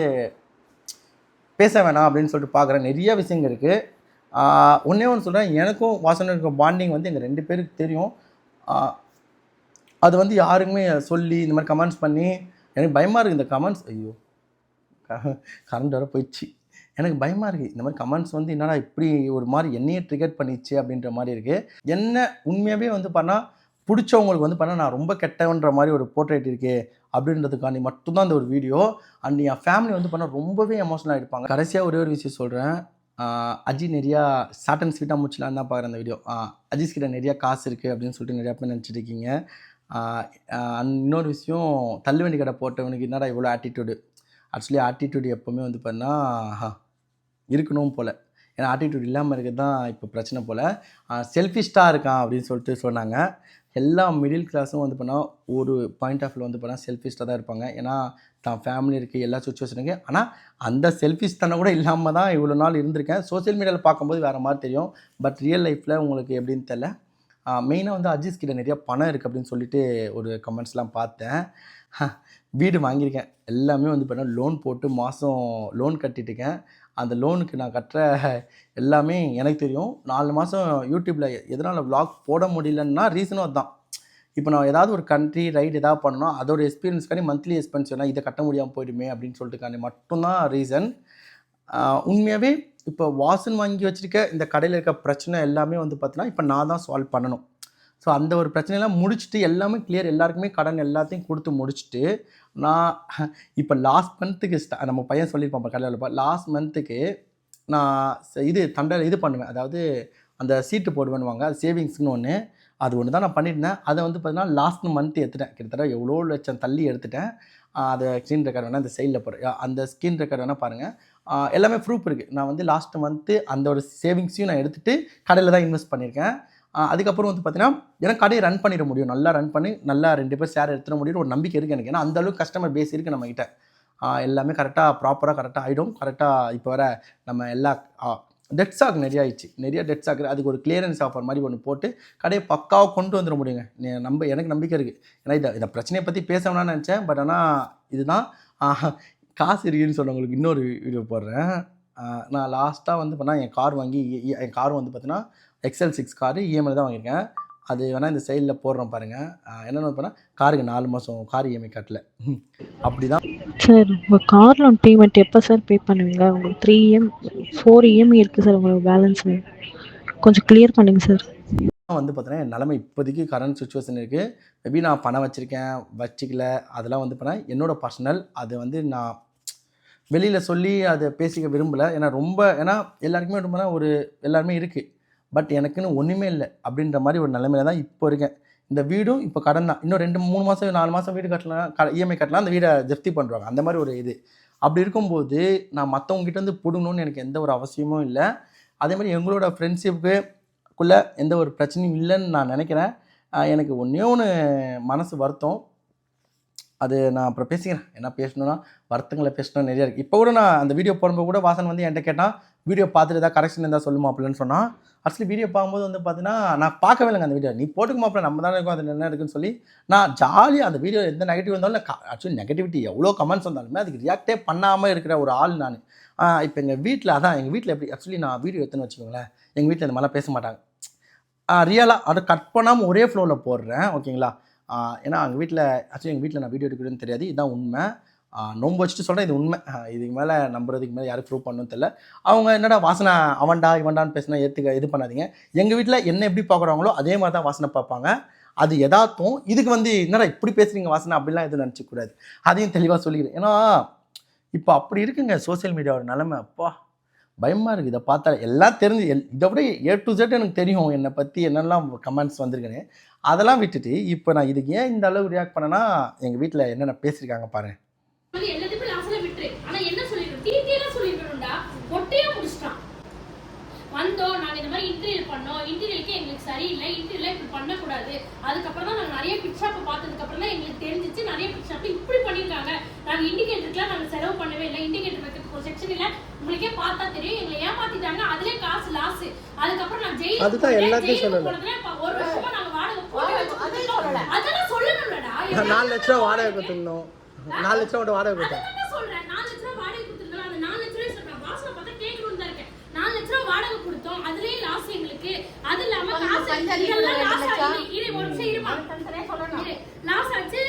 A: பேச வேணாம் அப்படின்னு சொல்லிட்டு பார்க்குறேன். நிறைய விஷயங்கள் இருக்குது. ஒன்றே ஒன்று சொல்கிறேன், எனக்கும் வாசனுக்கும் பாண்டிங் வந்து எங்கள் 2 பேருக்கு தெரியும். அது வந்து யாருக்குமே சொல்லி இந்த மாதிரி கமெண்ட்ஸ் பண்ணி எனக்கு பயமாக இருக்குது. இந்த கமெண்ட்ஸ் ஐயோ கரண்ட் வர போயிடுச்சு. எனக்கு பயமாக இருக்குது. இந்த மாதிரி கமெண்ட்ஸ் வந்து என்னடா இப்படி ஒரு மாதிரி என்னையே ட்ரிகர் பண்ணிச்சு அப்படின்ற மாதிரி இருக்குது. என்ன உண்மையாகவே வந்து பண்ணால் பிடிச்சவங்களுக்கு வந்து பண்ணால் நான் ரொம்ப கெட்டவன்ற மாதிரி ஒரு போர்ட்ரேட் இருக்கே அப்படின்றதுக்காண்டி மட்டும்தான் இந்த ஒரு வீடியோ. அண்ட் என் ஃபேமிலி வந்து பண்ணால் ரொம்பவே எமோஷனலாக இருப்பாங்க. கடைசியாக ஒரே ஒரு விஷயம் சொல்கிறேன். அஜி நிறையா ஷார்ட் அண்ட் ஸ்வீட்டாக முடிச்சலான்னு தான் பார்க்குறேன் அந்த வீடியோ. அஜிஸ் கிட்ட நிறையா காசு இருக்குது அப்படின்னு சொல்லிட்டு நிறையா பேர் நினச்சிட்டு இருக்கீங்க. இன்னொரு விஷயம், தள்ளுவண்டி கடை போட்டவனுக்கு என்னடா இவ்வளோ ஆட்டிடியூடு. ஆக்சுவலி ஆட்டிடியூடு எப்போவுமே வந்து பண்ணால் இருக்கணும் போல். ஏன்னா ஆட்டிடியூட் இல்லாமல் இருக்கிறது தான் இப்போ பிரச்சனை போல். செல்ஃபிஷ்டாக இருக்கான் அப்படின்னு சொல்லிட்டு சொன்னாங்க. எல்லா மிடில் கிளாஸும் வந்து பண்ணால் ஒரு பாயிண்ட் ஆஃப் வியூ வந்து பண்ணால் செல்ஃபிஷ்டாக தான் இருப்பாங்க. ஏன்னா தான் ஃபேமிலி இருக்குது, எல்லா சுச்சுவேஷனுக்கு. ஆனால் அந்த செல்ஃபிஷ் தன்னை கூட இல்லாமல் தான் இவ்வளோ நாள் இருந்திருக்கேன். சோசியல் மீடியாவில் பார்க்கும்போது வேறு மாதிரி தெரியும். பட் ரியல் லைஃப்பில் உங்களுக்கு எப்படின்னு தெரில. மெயினாக வந்து அஜிஸ் கிட்ட நிறையா பணம் இருக்குது அப்படின்னு சொல்லிட்டு ஒரு கமெண்ட்ஸ்லாம் பார்த்தேன். வீடு வாங்கியிருக்கேன். எல்லாமே வந்து பண்ணால் லோன் போட்டு மாதம் லோன் கட்டிட்டுருக்கேன். அந்த லோனுக்கு நான் கட்டுற எல்லாமே எனக்கு தெரியும். 4 மாதம் யூடியூப்பில் எதனால் vlog போட முடியலன்னா ரீசனும் அதுதான். இப்போ நான் ஏதாவது ஒரு கண்ட்ரி ரைடு ஏதாவது பண்ணணும், அதோட எக்ஸ்பீரியன்ஸ்க்காண்டி மந்த்லி எக்ஸ்பென்ஸ் வேணால் இதை கட்ட முடியாமல் போயிடுமே அப்படின்னு சொல்லிட்டுக்காண்டி மட்டும்தான் ரீசன். உண்மையாகவே இப்போ வாசன் வாங்கி வச்சுருக்க இந்த கடையில் இருக்க பிரச்சனை எல்லாமே வந்து பார்த்தீங்கன்னா இப்போ நான் தான் சால்வ் பண்ணணும். ஸோ அந்த ஒரு பிரச்சனையெல்லாம் முடிச்சுட்டு எல்லாமே கிளியர், எல்லாருக்குமே கடன் எல்லாத்தையும் கொடுத்து முடிச்சுட்டு நான் இப்போ லாஸ்ட் மந்த்துக்கு நம்ம பையன் சொல்லியிருப்பான் கடையில் இருப்பான். லாஸ்ட் மந்த்துக்கு நான் இது பண்ணுவேன். அதாவது அந்த சீட்டு போடுவேன்னுவாங்க, அது சேவிங்ஸ்னு ஒன்று. அது ஒன்று தான் நான் பண்ணியிருந்தேன். அதை வந்து பார்த்தீங்கன்னா லாஸ்ட் மந்த்து எடுத்துட்டேன். கிட்டத்தட்ட எவ்வளோ லட்சம் தள்ளி எடுத்துட்டேன். அதை ஸ்க்ரீன் ரெக்கார்ட் வேணால் இந்த சைடில் போடுறேன். அந்த ஸ்க்ரீன் ரெக்கார்ட் வேணால் பாருங்கள். எல்லாமே ப்ரூஃப் இருக்குது. நான் வந்து லாஸ்ட் மந்த்து அந்த ஒரு சேவிங்ஸையும் நான் எடுத்துகிட்டு கடையில் தான் இன்வெஸ்ட் பண்ணியிருக்கேன். அதுக்கப்புறம் வந்து பார்த்தீங்கன்னா எனக்கு கடையை ரன் பண்ணிட முடியும். நல்லா ரன் பண்ணி நல்லா 2 பேர் ஷேர் எடுத்துட முடியும் ஒரு நம்பிக்கை இருக்குது எனக்கு. ஏன்னா அந்தளவுக்கு கஸ்டமர் பேஸ் இருக்குது நம்மக்கிட்ட. எல்லாமே கரெக்டாக ஆகிடும். கரெக்டாக இப்போ வர நம்ம எல்லா டெட் ஸ்டாக் நிறைய ஆயிடுச்சு. நிறைய டெட் ஸ்டாக். அதுக்கு ஒரு கிளியரன்ஸ் ஆஃபர் மாதிரி ஒன்று போட்டு கடையை பக்காவாக கொண்டு வந்துட முடியுங்க. எனக்கு நம்பிக்கை இருக்குது. ஏன்னா இந்த பிரச்சனையை பற்றி பேசணும்னு நினச்சேன். பட் ஆனால் இதுதான் காசு இருக்குதுன்னு சொன்னவங்களுக்கு இன்னொரு வீடியோ போடுறேன். நான் லாஸ்ட்டாக வந்து பண்ணால் என் கார் வந்து பார்த்தீங்கன்னா XL6 காரு இஎம்ஐ தான் வாங்கியிருக்கேன். அது வேணால் இந்த சைடில் போடுறோம் பாருங்கள். என்னென்னு பண்ணால் காருக்கு 4 மாதம் கார் இஎம்ஐ கட்டல. அப்படி தான்
D: சார். உங்கள் கார் லோன் பேமெண்ட் எப்போ சார் பே பண்ணுவீங்க? உங்களுக்கு 4 இஎம்ஐ இருக்குது சார். உங்களுக்கு பேலன்ஸ் கொஞ்சம் கிளியர் பண்ணுங்கள் சார்.
A: வந்து பார்த்தீங்கன்னா என் நிலைமை இப்போதைக்கு கரண்ட் சுச்சுவேஷன் இருக்குது. மேபி நான் பணம் வச்சுக்கல அதெல்லாம் வந்து பண்ணால் என்னோடய பர்சனல். அது வந்து நான் வெளியில் சொல்லி அதை பேசிக்க விரும்பலை. ஏன்னா எல்லாருக்குமே ரொம்ப எல்லாருமே இருக்குது. பட் எனக்குன்னு ஒன்றுமே இல்லை அப்படின்ற மாதிரி ஒரு நிலைமையில தான் இப்போ இருக்கேன். இந்த வீடும் இப்போ கடன் தான். இன்னும் 2-3 மாதம் 4 மாதம் வீடு கட்டலாம், இஎம்ஐ கட்டலாம், அந்த வீடை ஜப்தி பண்ணுறாங்க. அந்த மாதிரி ஒரு இது. அப்படி இருக்கும்போது நான் மற்றவங்ககிட்ட வந்து பிடுங்கணும்னு எனக்கு எந்த ஒரு அவசியமும் இல்லை. அதே மாதிரி எங்களோட ஃப்ரெண்ட்ஷிப்புக்குள்ளே எந்த ஒரு பிரச்சனையும் இல்லைன்னு நான் நினைக்கிறேன். எனக்கு ஒன்று மனசு வருத்தம். அது நான் அப்புறம் பேசிக்கிறேன். என்ன பேசணுன்னா வருத்தங்களை பேசணும் நிறையா இருக்குது. இப்போ கூட நான் அந்த வீடியோ போடும்போது கூட வாசன் வந்து என்கிட்ட கேட்டால் வீடியோ பார்த்துட்டு ஏதாவது கரெக்ஷன் இருந்தால் சொல்லுமா அப்படின்னு சொன்னால். ஆக்சுவலி வீடியோ பார்க்கும்போது வந்து பார்த்தீங்கன்னா நான் பார்க்கவே இல்லைங்க அந்த வீடியோ. நீ போட்டுக்குமா நம்ம தானே இருக்கும், அது என்ன இருக்குன்னு சொல்லி நான் ஜாலியாக அந்த வீடியோ எந்த நெகட்டிவ் வந்தாலும் ஆக்சுவலி நெகட்டிவிட்டி எவ்வளோ கமெண்ட்ஸ் வந்தாலுமே அதுக்கு ரியாக்டே பண்ணாமல் இருக்கிற ஒரு ஆள் நான். இப்போ எங்கள் வீட்டில் எப்படி ஆக்சுவலி நான் வீடியோ எடுத்துன்னு வச்சுக்கோங்களேன், எங்கள் வீட்டில் இந்த மாதிரிலாம் பேச மாட்டாங்க. ரியலாக அதை கட் பண்ணாமல் ஒரே ஃப்ளோவில் போடுறேன் ஓகேங்களா. ஏன்னா எங்கள் வீட்டில் நான் வீடியோ எடுக்கிறதுன்னு தெரியாது, இதுதான் உண்மை. நோம்பு வச்சுட்டு சொல்கிறேன், இது உண்மை. இதுக்கு மேலே நம்புறதுக்கு மேலே யாரும் ப்ரூவ் பண்ணணும்னு தெரியல. அவங்க என்னடா வாசனை அவன்டா இவன்டான்னு பேசினா இது பண்ணாதீங்க. எங்கள் வீட்டில் என்ன எப்படி பார்க்குறாங்களோ அதே மாதிரி தான் வாசனை பார்ப்பாங்க. அது எதார்த்தம். இதுக்கு என்னடா இப்படி பேசுகிறீங்க வாசனை அப்படிலாம் எதுவும் நினச்சிக்கூடாது. அதையும் தெளிவாக சொல்லிக்கிறேன். ஏன்னா இப்போ அப்படி இருக்குங்க சோசியல் மீடியாவோட நிலைமை. அப்பா பயமாக இருக்குது. இதை பார்த்தா எல்லாம் தெரிஞ்சு இதை விட A to Z எனக்கு தெரியும் என்னை பற்றி என்னெல்லாம் கமெண்ட்ஸ் வந்திருக்குன்னு. அதெல்லாம் விட்டுட்டு இப்போ நான் இதுக்கு ஏன் இந்த அளவு ரியாக்ட் பண்ணேன்னா எங்கள் வீட்டில் என்னென்ன பேசியிருக்காங்க பாருங்க.
E: எல்லாத்தையும் லாஸ்ட்ல விட்டுரு. ஆனா என்ன சொல்லிருக்கோம், டீட்டெயிலா சொல்லிருக்கணும்டா. மொட்டையா முடிச்சிட்டான். வந்தோம், நாங்க இந்த மாதிரி இன்டீரியர் பண்ணோம், இன்டீரியருக்கு எங்களுக்கு சரியில்லை, இன்டீரியர்ல இப்படி பண்ணக்கூடாது. அதுக்கப்புறம் தான் நாங்கள் நிறைய பிட் ஷாப்பை பார்த்ததுக்கு அப்புறம் தான் எங்களுக்கு தெரிஞ்சிச்சு நிறைய பிட் ஷாப்ல இப்படி பண்ணியிருக்காங்க. நாங்கள் இண்டிகேட்டருக்குலாம் நாங்கள் செலவு பண்ணவே இல்லை, இண்டிகேட்டர் வைக்கிறதுக்கு ஒரு செக்ஷன் இல்லை, உங்களுக்கே பார்த்தா தெரியும். எங்களை ஏமாத்திட்டாங்க, அதுலேயே காசு லாஸ். அதுக்கப்புறம் நான் ஜெயிலுக்கு போனதுல ஒரு வருஷமா நாங்கள் வாடகை போட்டு வச்சு அதெல்லாம் சொல்லணும்லடா.
A: 4 லட்ச ரூபா வாடகை கொடுத்துருந்தோம், 4 லட்ச ரூபா வாடகை கொடுத்தேன்.
E: சொல்றேன் 4 லட்ச ரூபா வாடகை கொடுத்துருந்தோம். அந்த 4 லட்ச ரூபாய் சொல்றேன் வாசனை பார்த்தா கேட்கணும்னு தான் இருக்கேன். 4 லட்ச ரூபா வாடகை கொடுத்தோம், அதுலயே லாஸ் எங்களுக்கு. அது இல்லாம காசு இதெல்லாம் லாஸ் ஆச்சு. இது ஒரு நிமிஷம் இருமா, லாஸ் ஆச்சு.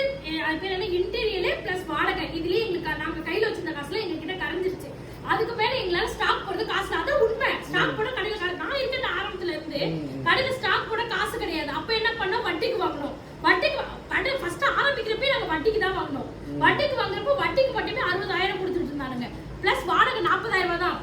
E: அது பேர் என்ன, இன்டீரியர் பிளஸ் வாடகை. இதுலயே எங்களுக்கு நாங்க கையில வச்சிருந்த காசுல எங்க கிட்ட கரைஞ்சிருச்சு. அதுக்கு மேல எங்களால ஸ்டாக் போடுறது காசு, அதான் உண்மை. ஸ்டாக் போட கடையில நான் இருக்கிற ஆரம்பத்துல இருந்து கடையில ஸ்டாக் போட காசு கிடையாது. அப்ப என்ன பண்ணோம், வட்டிக்கு வாங்கணும். வட்டிக்கு கடை ஃபர்ஸ்ட் ஆரம்பிக்கிறப்ப நாங்க வட்டிக்கு தான் வாங்கணும். வட்டிக்கு வாங்குறப்போ வட்டிக்கு மட்டுமே 60,000 கொடுத்துட்டு இருந்தானுங்க. பிளஸ் வாடகை 40,000 ரூபாய் தான்.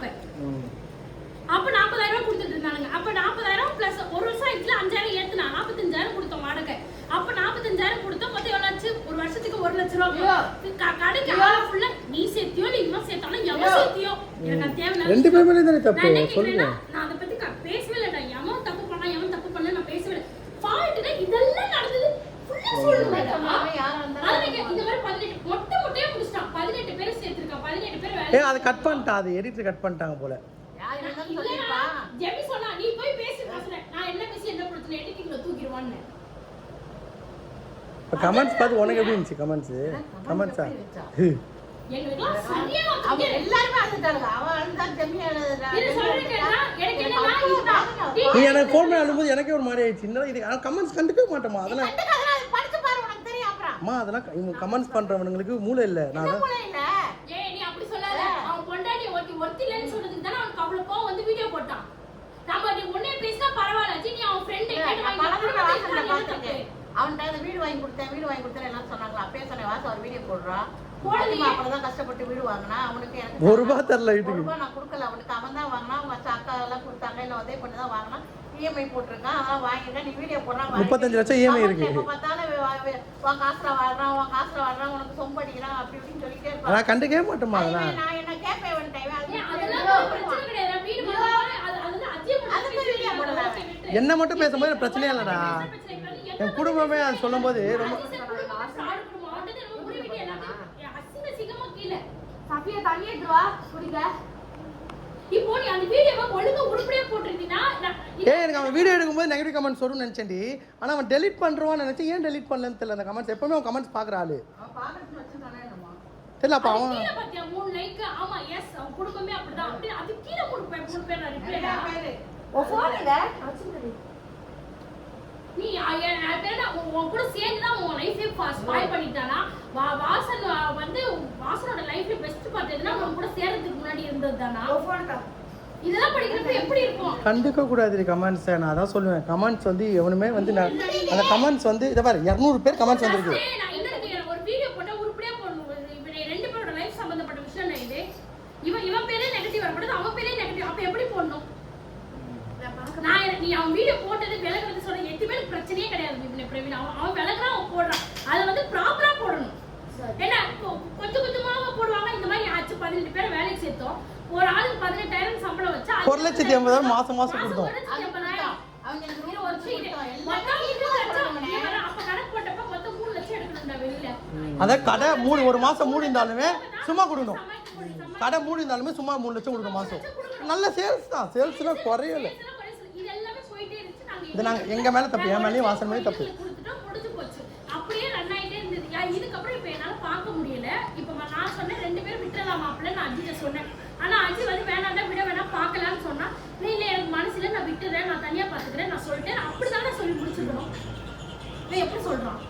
E: அப்ப 40,000 ரூபாய் கொடுத்துட்டு இருந்தானுங்க. அப்ப 40,000 பிளஸ் ஒரு வருஷம் ஆயிடுச்சுல, 5,000 ஏத்துனா 45,000 கொடுத்தோம் வாடகை. அப்ப 45,000 கொடுத்தோம். மொத்தம் எவ்வளவு ஆச்சு, ஒரு வருஷத்துக்கு 1 லட்ச ரூபாய். கடைக்கு ஃபுல்லா நீ சேர்த்தியோ இல்ல இவன் சேர்த்தாலும் எவன் சேர்த்தியோ எனக்கு அது தேவையில்லை.
A: ரெண்டு பேருமே தானே தப்பு.
E: நான் அதை பத்தி பேசவே இல்லடா. எவன் தப்பு பண்ணா எவன் தப்பு பண்ணல நான் பேசவே இல்லை. ஃபால்ட்னா இதெல்லாம் நடந்தது ஃபுல்லா சொல்லுவேன்டா. இந்த மாதிரி 18 மொட்டையா முடிச்சிட்டான். 18 பேர் சேர்த்திருக்கான். 18 பேர் வேலை.
A: அது கட் பண்ணிட்டா, அது எடிட்டர் கட் பண்ணிட்டாங்க போல.
E: ஜெபி சொன்னா நீ போய் பேசி பேசுற. நான் என்ன பேசி என்ன பிரச்சனை, எடிட்டிங்ல தூக்கிடுவான்னு.
A: இப்ப கமெண்ட்ஸ் பார்த்து உனக்கு எப்படி இருந்துச்சு? கமெண்ட்ஸா
E: எங்களுக்குலாம் சரியா அவங்க எல்லாரும் அழுதாங்க. அவன் அழுதா ஜெமியா அழுதா. இது சொல்றேன்னா எனக்கு என்னன்னா
A: நீ எனக்கு ஃபோன் பண்ணி அழும்போது எனக்கே ஒரு மாதிரி ஆயிடுச்சு. என்னடா இது கமெண்ட்ஸ் கண்டுக்கவே மாட்டோமா? அதெல்லாம்
E: படிச்சு பாரு உனக்கு தெரியும். அப்புறம்
A: அதெல்லாம் இவங்க கமெண்ட்ஸ் பண்றவங்களுக்கு மூளை இல்ல. நான்
E: மூளை இல்ல. ஏய் நீ அப்படி சொல்லாத. அவன் பொண்டாட்டி ஒருத்தி இல்லன்னு சொல்றதுக்கு தான அவன் அவ்வளவு கோவம் வந்து வீடியோ போட்டான். நம்ம நீ ஒண்ணே பேசினா பரவாயில்லை. நீ அவன் ஃப்ரெண்ட் கேட்டு வாங்கி
B: அவன்கிட்ட அந்த வீடு வாங்கி கொடுத்தேன் எல்லாம் சொன்னாங்களா. அப்பயே சொன்னேன் வாசம் ஒரு வீடியோ போடுறான். அப்பதான் கஷ்டப்பட்டு வீடு வாங்கினா அவனுக்கு எனக்கு
A: 1 ரூபாய் தரல. வீட்டுக்கு
B: நான் கொடுக்கல அவனுக்கு. அவன் தான் வாங்கினா, அவங்க அக்கா எல்லாம் கொடுத்தாங்க, இல்லை உதவி பண்ணி தான் வாங்கினா. இஎம்ஐ போட்டிருக்கான், அதெல்லாம் வாங்கிட்டேன். நீ வீடியோ போடுறான்
A: 35 லட்சம் இஎம்ஐ இருக்கு.
B: எப்ப பார்த்தாலும் உன் காசுல வாழ்றான் உனக்கு சொம்படிக்கிறான் அப்படி இப்படின்னு சொல்லிட்டே இருப்பான்.
A: நான் கண்டுக்கவே மாட்டோமா? அதெல்லாம்
B: நான் என்ன கேட்பேன் வந்துட்டேன்.
A: என்ன மட்டும் பேசும்போது பிரச்சனையே இல்லடா. என் குடும்பமே அது சொல்லும் போது ரொம்ப எனக்கு அவன் வீடியோ எடுக்கும்போது நெகட்டிவ் கமெண்ட்ஸ் வரும்னு நினைச்சேன்டி. ஆனா அவன் டெலிட் பண்றான்னு நினைச்சேன். ஏன் டெலிட் பண்ணலன்னு தெரியல. அந்த கமெண்ட்ஸ் எப்பவுமே அவன் கமெண்ட்ஸ் பாக்குற ஆளு தெரியல. அப்ப அவன்
E: 3 லைக். ஆமா எஸ் அவன் குடும்பமே அப்படிதான். அப்படி அது கீழ 3 பேர் ரிப்ளைடா.
B: ஓ போன்ல
E: நீ உன் கூட சேர்ந்து தான் உன் லைஃபே ஸ்பாயில் பண்ணிட்டானா? வாசன் வந்து வாசனோட லைஃப்ல பெஸ்ட் பார்ட் எதுனா உன் கூட சேர்றதுக்கு முன்னாடி இருந்தது தானா? இதெல்லாம் படிக்கிறப்ப எப்படி இருக்கும்?
A: கண்டுக்க கூடாது கமெண்ட்ஸ். நான் அதான் சொல்லுவேன். கமெண்ட்ஸ் வந்து எவனுமே வந்து அந்த கமெண்ட்ஸ் வந்து இதை பாரு 200 பேர் கமெண்ட்ஸ் வந்திருக்கு.
E: நான் என்ன கேக்குறேன், ஒரு வீடியோ போட்டா உருப்படியா போடணும். இவங்க 2 பேரோட லைஃப் சம்பந்தப்பட்ட விஷயம் இது. இவன் பேரே நெகட்டிவ் வரப்படுது, அவன் பேரே நெகட்டிவ். அப்ப எப்படி போடணும்? நான் நீ அவன் வீடியோ போட்டது விலகிறது சொல்ல 8 பேருக்கு பிரச்சனையே கிடையாது. பிரவீன் அவன் விலகுறான், அவன் போடுறான். அதை வந்து ப்ராப்பரா போடணும். ஏன்னா கொஞ்சம் கொஞ்சமாக போடுவாங்க. இந்த மாதிரி ஆச்சு 18 பேர் வேலைக்கு சேர்த்தோம். ஒரு ஆளுக்கு 18,000 சம்பளம் வச்சா
A: 1,80,000 மாசம் கொடுத்தோம். அதான் கடை ஒரு மாசம் மூடி இருந்தாலுமே சும்மா கொடுக்கணும். கடை மூடி இருந்தாலுமே சும்மா 3 லட்சம் கொடுக்கணும் மாசம். நல்ல சேல்ஸ் தான். சேல்ஸ்லாம் குறையல. இது நாங்கள் எங்கள் மேலே தப்பு, என் மேலேயும் வாசன் மேலே தப்பு.
E: அப்படியே ரன் ஆகிட்டே இருந்தது. இதுக்கப்புறம் இப்போ என்னால் பார்க்க முடியல. இப்போ நான் சொன்னேன் 2 பேரும் விட்டுறலாம் மாப்பிள்ள. நான் அஜிட்ட சொன்னேன். ஆனால் அஜி வந்து வேணாம் விட வேணாம் பார்க்கலான்னு சொன்னா. இல்லை எனக்கு மனசுல நான் விட்டுறேன், நான் தனியா பாத்துக்கிறேன், நான் சொல்லிட்டேன். அப்படிதானே சொல்லி முடிச்சிருக்கணும். இவன் எப்படி சொல்றான்?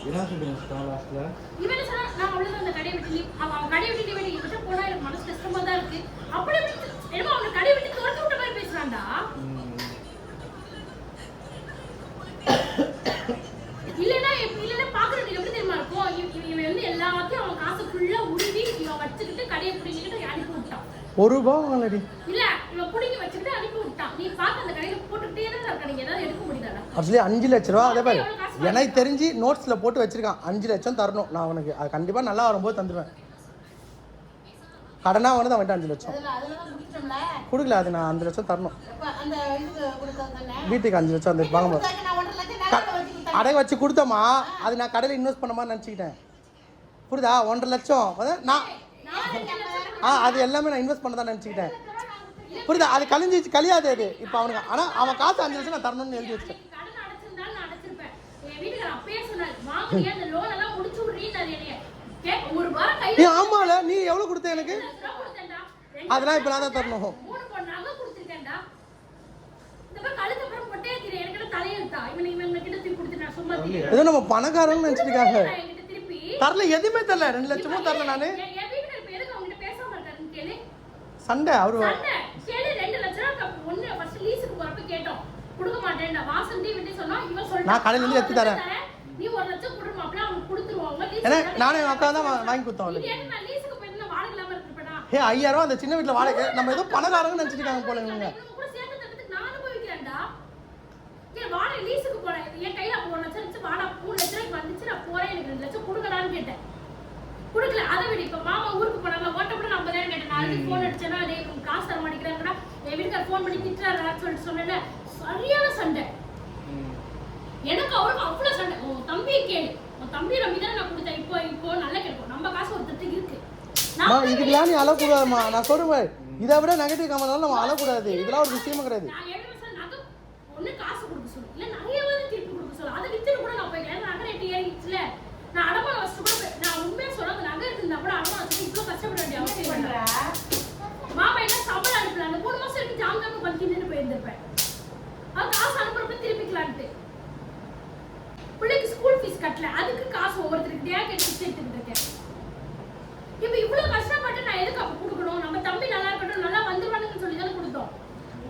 A: என்ன சொல்றீங்க லாஸ்ட்ல?
E: இவன் என்ன சொன்னா, நான் அவ்வளவுதான் அந்த கடையை விட்டு அவன் கடையை விட்டு இவன் இவட்ட போனா எனக்கு மனசு கஷ்டமா தான் இருக்கு. அப்படி என்னமோ அவனை கடையை விட்டு துரத்து விட்ட மாதிரி பேசுறான்டா. இல்லைன்னா பாக்குறது எப்படி தெரியுமா இருக்கும்? இவன் வந்து எல்லாத்தையும் அவன் காசு ஃபுல்லா உருவி இவன் வச்சுக்கிட்டு கடையை பிடிங்கிட்டு அனுப்பி விட்டான்.
A: ₹1 வாங்கலடி.
E: இல்ல இவன் புடிங்கி வச்சுக்கிட்டு அனுப்பி விட்டான். நீ பாக்க அந்த கடையில போட்டுக்கிட்டே தான் இருக்க. நீங்க ஏதாவது எடுக்க முடியலடா.
A: ஆக்சுவலி 5 லட்ச ரூபா அதே பாரு எனக்கு தெரிஞ்சு நோட்ஸில் போட்டு வச்சிருக்கான். 5 லட்சம் தரணும் நான் அவனுக்கு. அது கண்டிப்பாக நல்லா வரும்போது தந்துடுவேன். கடனாக வந்து அவன்கிட்ட 5 லட்சம் கொடுக்கல. அது நான் 5 லட்சம் தரணும். வீட்டுக்கு 5 லட்சம் அந்த வாங்கும்போது அடகு வச்சு கொடுத்தோமா, அது நான் கடையில் இன்வெஸ்ட் பண்ண மாதிரி நினச்சிக்கிட்டேன். புரியுதா? 1.5 லட்சம் நான் அது எல்லாமே நான் இன்வெஸ்ட் பண்ண தான் நினச்சிக்கிட்டேன். புரியுதா? அது கழியாது அது இப்போ அவனுக்கு. ஆனால் அவன் காசு 5 லட்சம் நான் தரணும்னு எழுதி வச்சிட்டேன். ஆமால நீ எவ்வளவு கொடுத்த எனக்கு? அதெல்லாம் இப்ப நான் தான் தரணும். ஏதோ நம்ம பணக்காரன்னு நினைச்சிருக்காங்க. தரல, எதுவுமே தரல. 2 லட்சமும் தரல. நானு சண்டை அவரு நான் கடையில இருந்து எடுத்து தரேன்.
E: நீ 1 லட்சம் குடு மாப்ள அவங்க கொடுத்துருவாங்க.
A: ஏன்னா நானே அக்கா தான் வாங்கி கொடுத்தோம்.
E: ஏன்னா லீஸ்க்கு போய் நான் வாடகை இல்லாம இருப்பேனா?
A: 5000 ரூபாய் அந்த சின்ன வீட்ல வாடகை. நம்ம ஏதோ பணக்காரங்க நினைச்சிட்டாங்க போல இவங்க.
E: கூட சேர்த்து தரதுக்கு நான் அனுபவிக்கிறேன்டா. நீ வாடகை லீஸ்க்கு போற என் கையில 1 லட்சம் வாடகை 3 லட்சம் வந்துச்சு. நான் போறேன், எனக்கு 2 லட்சம் கொடுங்கடான்னு கேட்டேன். கொடுக்கல. அதை விட இப்ப மாமா ஊருக்கு போனாங்க, ஓட்டப்பட 50,000 கேட்டேன். நாளைக்கு போன் அடிச்சேன்னா டேய் உன் காசு தர மாட்டேங்கிறாங்கடா. என் வீட்டுக்கு ஃபோன் பண்ணி திட்டுறாருன்னு சொல்லிட்டு சொன்னேன்ல, சரியான சண்டை. எனக்கு அவளுக்கு அவ்வளவு சண்டை. உன் தம்பியை கேளு, உன் தம்பி நம்பி தானே நான் கொடுத்தேன். இப்போ நல்லா கேட்போம். நம்ம காசு ஒருத்தருக்கு இருக்கு.
A: இதுக்கெல்லாம் நீ அழக்கூடாதுமா. நான் சொல்றேன், இதை விட நெகட்டிவ் கமெண்ட் நம்ம அழக்கூடாது. இதெல்லாம் ஒரு விஷயமே கிடையாது.
E: நான் 7 வருஷம் நகை ஒண்ணு காசு கொடுக்க சொல்லு, இல்ல நகையாவது திருப்பி கொடுக்க சொல்லு. அதை வித்துட்டு கூட நான் போய்க்கிறேன். நகை ரேட்டு ஏறிச்சுல, நான் அடமான வச்சுட்டு கூட நான் உண்மையா சொல்ல, அந்த நகை இருந்தா கூட அடமான வச்சுட்டு இவ்வளவு கஷ்டப்பட வேண்டிய அவசியம் இல்லை. மாமா என்ன சம்பளம் அனுப்பல, அந்த 3 மாசம் இருக்கு ஜாமீன் பண்ணி நின்று போயிருந்திருப்பேன். அது காசு அனுப்புறப்ப திருப்பிக்கலான்ட்டு. பிள்ளைக்கு ஸ்கூல் ஃபீஸ் கட்டல, அதுக்கு காசு ஒவ்வொருத்தருக்கு கேட்டு எடுத்துக்கிட்டு இருக்கேன். இப்போ இவ்வளவு கஷ்டப்பட்டு நான் எதுக்கு அப்ப கொடுக்கணும்? நம்ம தம்பி நல்லா இருக்கட்டும், நல்லா வந்துருவானுன்னு சொல்லி தானே கொடுத்தோம்.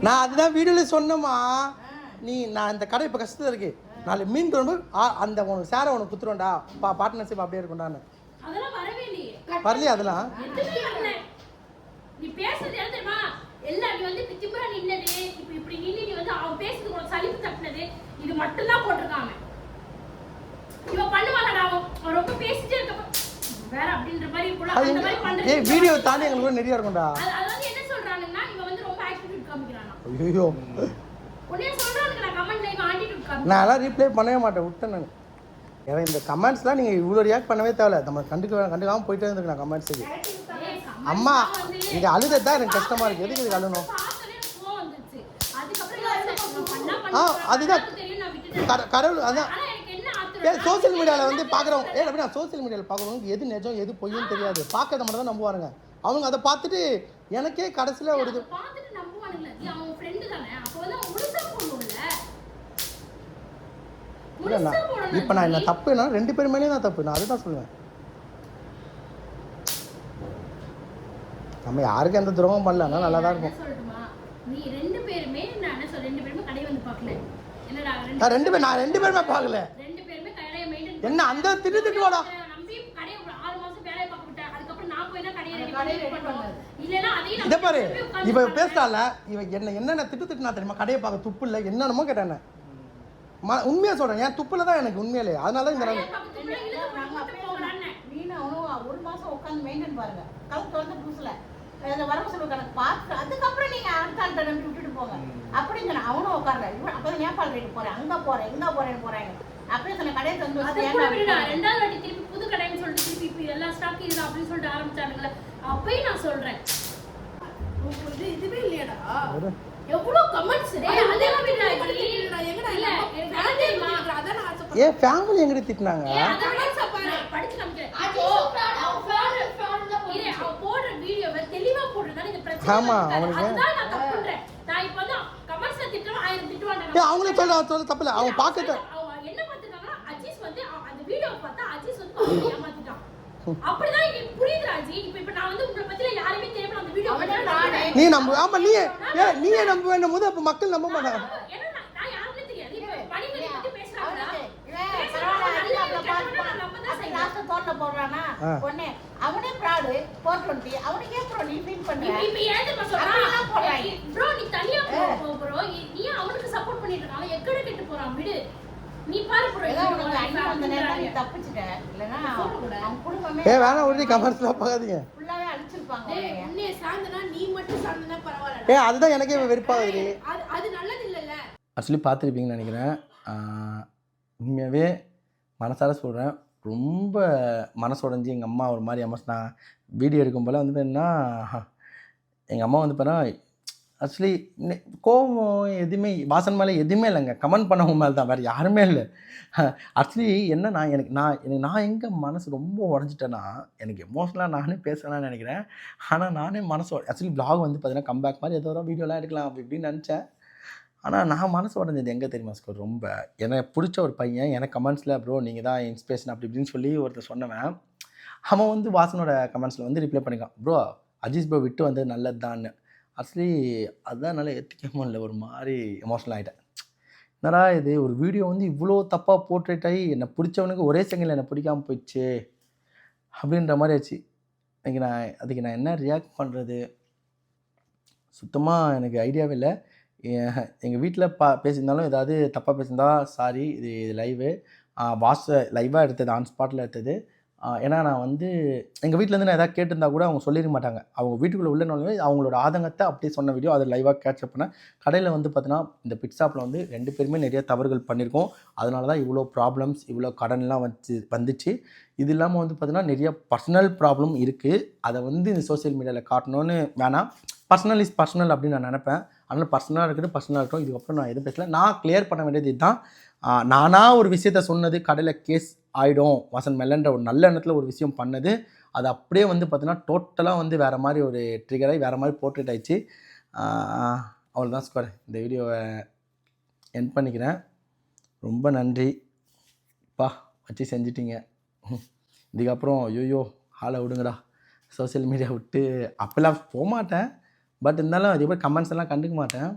A: நான் அதுதான் வீடியோல சொன்னமா. நான் இந்த கடை இப்போ கஷ்டத்தில் இருக்கு, நாளை மீன் குழம்பு அந்த உனக்கு சேரை உனக்கு குத்துருவேன்டா, பார்ட்னர்ஷிப் அப்படியே இருக்கும்டான்னு.
E: அதெல்லாம் வரவே இல்லையே.
A: வரலையே அதெல்லாம்.
E: நீ பேசுறது என்ன தெரியுமா? எல்லாம் நீ வந்து திமிரா நின்னது, இப்போ இப்படி நின்னு நீ வந்து அவன் பேசுறது உனக்கு சலிப்பு தட்டினது, இது மட்டும் தான் போட்டிருக்காங்க. இவன் பண்ணுவாங்கடா, அவன் ரொம்ப பேசிட்டே இருக்க வேற அப்படின்ற மாதிரி கூட அந்த மாதிரி பண்றது.
A: ஏய் வீடியோ தாண்டி உங்களுக்கு நிறைய இருக்கும்டா.
E: அது வந்து என்ன சொல்றாங்கன்னா இவன் வந்து ரொம்ப ஆட்டிட்யூட் காமிக்கறானா.
A: ஐயோ
E: உடனே சொல்றானுங்க நான் கமெண்ட்ல இவன் ஆட்டிட்யூட் காமிக்கறான்.
A: நான் எல்லாம் ரீப்ளை பண்ணவே மாட்டேன், விட்டேன் நான். ஏன்னா இந்த கமெண்ட்ஸ்லாம் நீங்கள் இவ்வளோ ரியாக்ட் பண்ணவே தேவையில்ல. நம்ம கண்டுக்காமல் போயிட்டே இருந்துருக்கு நான் கமெண்ட்ஸுக்கு. அம்மா இது அழுதது தான் எனக்கு கஷ்டமாக இருக்குது. எதுக்கு இதுக்கு அழுணும்? அதுதான் கடவுள். அதான் சோசியல் மீடியாவில் வந்து பார்க்குறவங்க அப்படின்னா சோசியல் மீடியாவில் பார்க்குறவங்க எது நிஜம் எது பொய்யும் தெரியாது. பார்க்கறத மட்டும் தான் நம்புவானுங்க. அவங்க அதை பார்த்துட்டு எனக்கே கடைசியில் ஒரு இது இல்லைண்ணா. இப்போ நான் என்ன தப்புனா 2 பேர் மேலேயும் தான் தப்பு. நான் அதுதான் சொல்லுவேன். நம்ம யாருக்கும் எந்த துரோகம் பண்ணல, அதனால நல்லா தான் இருக்கும்.
E: நீ 2 பேருமே நான் என்ன சொல்றேன், 2 பேருமே கடை வந்து பார்க்கல. என்னடா
A: நான் 2 பேருமே பார்க்கல.
E: 2 பேருமே கடையை மெயின்டெய்ன்
A: என்ன அந்த திட்டுவாடா
E: நம்பி கடையை 6 மாசம் வேலைய பார்க்க விட்டேன். அதுக்கு அப்புறம் நான் போய் தான் கடையை ரெடி பண்ணோம். இல்லனா அதையும்
A: இத பாரு, இவ பேசறால இவ என்னென்ன திட்டுனா தெரியுமா? கடையை பார்க்க துப்பு இல்ல என்னன்னமோ கேட்டானே. உண்மையா சொல்றேன், ஏன் துப்புல தான் எனக்கு உண்மையிலே. அதனால தான் இந்த
B: நீனா 1 மாசம் உட்கார்ந்து மெயின்டெய்ன் பாருங்க. கவுண்ட் வந்து புதுசுல அந்த வரவு செலவு கணக்கு பார்த்து அதுக்கப்புறம் நீங்க அடுத்த ஆள்கிட்ட நம்பி விட்டுட்டு போங்க அப்படின்னு சொன்ன. அவனும் உட்காரல. இவன் அப்பதான் நேபாள் ரேட்டு போறேன், அங்க போறேன், இங்க போறேன்னு போறாங்க. அப்படியே சொன்ன கடையை தந்து
E: 2வது வாட்டி திருப்பி புது கடைன்னு சொல்லிட்டு திருப்பி இப்ப எல்லா ஸ்டாக் இது அப்படின்னு சொல்லிட்டு ஆரம்பிச்சானுங்களே. அப்பயும் நான் சொல்றேன் இதுவே இல்லையடா. எவ்வளவு கமெண்ட்ஸ் அதெல்லாம் விடுடா. எங்கடா இல்ல அதான் நான் ஆசைப்படுறேன்.
A: ஏ ஃபேமிலி எங்கடி திட்டுனாங்க?
E: அதெல்லாம் சப்பாரு படிச்சு காமிக்கிறேன். போடுற வீடியோவை தெளிவா போடுறதால இந்த பிரச்சனை.
A: ஆமா அவனுக்கு
E: அதான் நான் தப்புன்றேன். நான் இப்போ வந்து
A: அவங்களே சொல்ல தப்பு இல்லை, அவங்க பார்க்கறது
E: அவங்க என்ன பார்த்துட்டாங்கன்னா அஜீஸ் வந்து அந்த வீடியோவை பார்த்தா அஜீஸ் வந்து பாவம் ஏமாத்திட்டான். அப்படிதான் எனக்கு புரியுது ராஜி. இப்ப நான் வந்து உங்களை பத்தில யாருமே தெரியாம அந்த வீடியோ
A: நீ நம்ப. ஆமா நீயே நம்ப வேணும் போது அப்ப மக்கள் நம்ப மாட்டாங்க.
E: ஏன்னா நான் யாருமே தெரியாது. இப்ப பணிமணி பத்தி பேசுறாங்க.
B: போடுறானா ஒண்ணே அவனே பிராடு 420 அவனுக்கே ப்ரோ நீ ஃபீல் பண்ற.
E: இப்ப ஏன் தெரியுமா சொல்றான் ப்ரோ நீ தனியா போ ப்ரோ, நீ அவனுக்கு சப்போர்ட் பண்ணிட்டு இருக்க, அவன் எக்கட கெட்டு போறான் விடு. நீ பாரு ப்ரோ
B: ஏதோ உனக்கு அண்ணா அந்த நேரத்துல நீ தப்பிச்சிட்ட இல்லனா அவன் குடும்பமே
A: வேணா உடனே கமெண்ட்ஸ்ல பார்க்காதீங்க,
B: ஃபுல்லாவே அழிச்சிருப்பாங்க.
E: உன்னை சாந்தனா நீ மட்டும் சாந்தனா பரவாயில்லை.
A: அதுதான் எனக்கே வெறுப்பாகுது.
E: அது நல்லது இல்லல்ல.
A: ஆக்சுவலி பார்த்துருப்பீங்கன்னு நினைக்கிறேன். உண்மையாகவே மனசார சொல்கிறேன், ரொம்ப மனசு உடஞ்சி எங்கள் அம்மா ஒரு மாதிரி நான் வீடியோ எடுக்கும் போல் வந்து என்னன்னா எங்கள் அம்மா வந்து பார்த்தா ஆக்சுவலி கோவம் எதுவுமே வாசன் மேலே எதுவுமே இல்லைங்க, கமெண்ட் பண்ணவங்க மேலே தான், வேறு யாருமே இல்லை. ஆக்சுவலி என்னன்னா நான் எங்கே மனசு ரொம்ப உடஞ்சிட்டேன்னா, எனக்கு எமோஷனலாக நானே பேசலாம்னு நினைக்கிறேன். ஆனால் நானே மனசு ஆக்சுவலி vlog வந்து பார்த்தீங்கன்னா கம்பேக் மாதிரி ஏதோ ஒரு வீடியோலாம் எடுக்கலாம் அப்படி இப்படின்னு நினச்சேன். ஆனால் நான் மனசு உடஞ்சது எங்கே தெரியுமா ஸ்கோர், ரொம்ப எனக்கு பிடிச்ச ஒரு பையன் எனக்கு கமெண்ட்ஸில் ப்ரோ நீங்கள் தான் இன்ஸ்பிரேஷன் அப்படி இப்படின்னு சொல்லி ஒருத்தர் சொன்னவன், அவன் வந்து வாசனோட கமெண்ட்ஸில் வந்து ரிப்ளை பண்ணிக்கான், ப்ரோ அஜீஸ் ப்ரோ விட்டு வந்தது நல்லது தான்னு. ஆக்சுவலி அதுதான் என்னால் ஏற்றுக்கவே இல்லை, ஒரு மாதிரி எமோஷனல் ஆகிட்டேன். என்னடா இது ஒரு வீடியோ வந்து இவ்வளோ தப்பாக போர்ட்ரேட் ஆகி என்னை பிடிச்சவனுக்கு ஒரே செகண்டில் என்னை பிடிக்காமல் போயிடுச்சு அப்படின்ற மாதிரி ஆச்சு. அதுக்கு நான் என்ன ரியாக்ட் பண்ணுறது சுத்தமாக எனக்கு ஐடியாவே இல்லை. எங்கள் வீட்டில் பேசியிருந்தாலும் ஏதாவது தப்பாக பேசியிருந்தா சாரி, இது லைவு லைவாக எடுத்தது, ஆன் ஸ்பாட்டில் எடுத்தது. ஏன்னா நான் வந்து எங்கள் வீட்டிலேருந்து நான் எதாவது கேட்டிருந்தா கூட அவங்க சொல்லிட மாட்டாங்க, அவங்க வீட்டுக்குள்ளே உள்ளனாலுமே அவங்களோட ஆதங்கத்தை அப்படியே சொன்ன வீடியோ அதை லைவாக கேட்சப் பண்ணேன். கடையில் வந்து பார்த்தீங்கன்னா இந்த பிட்ஸாப்பில் வந்து 2 பேருமே நிறைய தவறுகள் பண்ணியிருக்கோம், அதனால தான் இவ்வளோ ப்ராப்ளம்ஸ் இவ்வளோ கடன்லாம் வந்துச்சு. இது இல்லாமல் வந்து பார்த்தீங்கன்னா நிறைய பர்சனல் ப்ராப்ளம் இருக்குது, அதை வந்து இந்த சோசியல் மீடியாவில் காட்டணும்னு வேணாம். பர்சனல் இஸ் பர்சனல் அப்படின்னு நான் நினப்பேன். அதனால் பர்சனலாக இருக்கட்டும். இதுக்கப்புறம் நான் எதுவும் பேசல. நான் கிளியர் பண்ண வேண்டியது இதுதான். நானாக ஒரு விஷயத்த சொன்னது கடையில் கேஸ் ஆகிடும் வாசன் மேலன்ற ஒரு நல்ல எண்ணத்தில் ஒரு விஷயம் பண்ணது, அது அப்படியே வந்து பார்த்தீங்கன்னா டோட்டலாக வந்து வேறு மாதிரி ஒரு ட்ரிகராகி வேறு மாதிரி போர்ட்ரேட் ஆகிடுச்சு. அவ்வளோதான் ஸ்கோர். இந்த வீடியோவை எண்ட் பண்ணிக்கிறேன். ரொம்ப நன்றி பா, வச்சு செஞ்சிட்டிங்க. இதுக்கப்புறம் ஐயோ ஆளை விடுங்கடா, சோசியல் மீடியா விட்டு அப்போல்லாம் போகமாட்டேன், பட் இருந்தாலும் அதுக்கப்புறம் கமெண்ட்ஸ் எல்லாம் கண்டுக்க மாட்டேன்.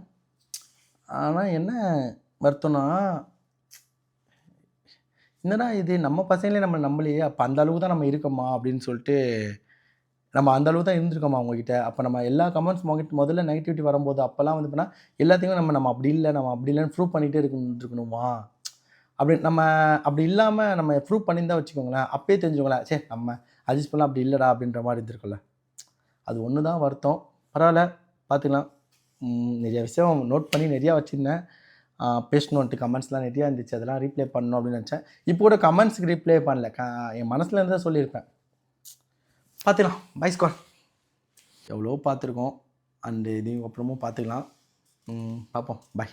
A: ஆனால் என்ன வருத்தம்னா, என்னடா இது நம்ம பசங்களே நம்ம நம்பலையே, அப்போ அந்த அளவுக்கு தான் நம்ம இருக்கோமா அப்படின்னு சொல்லிட்டு, நம்ம அந்த அளவுக்கு தான் இருந்திருக்கோமா அவங்ககிட்ட. அப்போ நம்ம எல்லா கமெண்ட்ஸ் முதல்ல நெகட்டிவிட்டி வரும்போது அப்போல்லாம் வந்து பண்ணால் எல்லாத்தையும் நம்ம அப்படி இல்லைன்னு ப்ரூவ் பண்ணிகிட்டே இருக்கணுமா அப்படின்னு. நம்ம அப்படி இல்லாமல் நம்ம ப்ரூவ் பண்ணியிருந்தா வச்சுக்கோங்களேன், அப்பயே தெரிஞ்சுக்கோங்களேன், சரி நம்ம அட்ஜஸ்ட் பண்ணலாம் அப்படி இல்லைடா அப்படின்ற மாதிரி இருந்திருக்குல்ல. அது ஒன்று தான் வருத்தம். பரவாயில்ல பார்த்துக்கலாம். நிறைய விஷயம் நோட் பண்ணி நிறையா வச்சுருந்தேன், பேசணுன்ட்டு கமெண்ட்ஸ்லாம் நிறையா இருந்துச்சு, அதெல்லாம் ரீப்ளே பண்ணணும் அப்படின்னு நினச்சேன். இப்போ கூட கமெண்ட்ஸுக்கு ரீப்ளே பண்ணல, என் மனசில் இருந்தால் சொல்லியிருப்பேன். பார்த்துக்கலாம். பை ஸ்கோர். எவ்வளோ பார்த்துருக்கோம், அண்டு இதுக்கு அப்புறமும் பார்த்துக்கலாம். பார்ப்போம். பை.